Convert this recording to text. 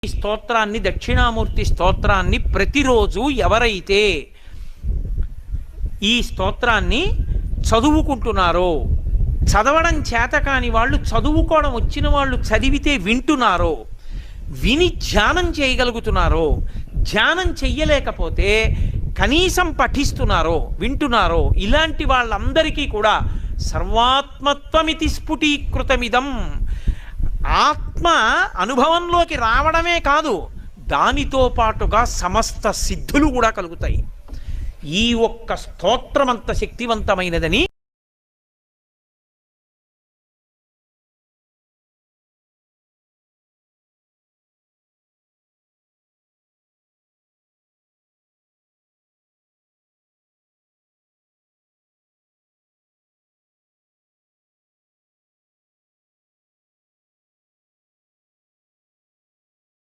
ఈ స్తోత్రాన్ని, దక్షిణామూర్తి స్తోత్రాన్ని ప్రతిరోజు ఎవరైతే ఈ స్తోత్రాన్ని చదువుకుంటున్నారో, చదవడం చేతకాని వాళ్ళు, చదువుకోవడం వచ్చిన వాళ్ళు చదివితే వింటున్నారో, విని ధ్యానం చేయగలుగుతున్నారో, ధ్యానం చెయ్యలేకపోతే కనీసం పఠిస్తున్నారో, వింటున్నారో, ఇలాంటి వాళ్ళందరికీ కూడా సర్వాత్మత్వమితి స్ఫుటీకృతమిదం, ఆత్మ అనుభవంలోకి రావడమే కాదు, దానితో పాటుగా సమస్త సిద్ధులు కూడా కలుగుతాయి. ఈ ఒక్క స్తోత్రమంత శక్తివంతమైనదని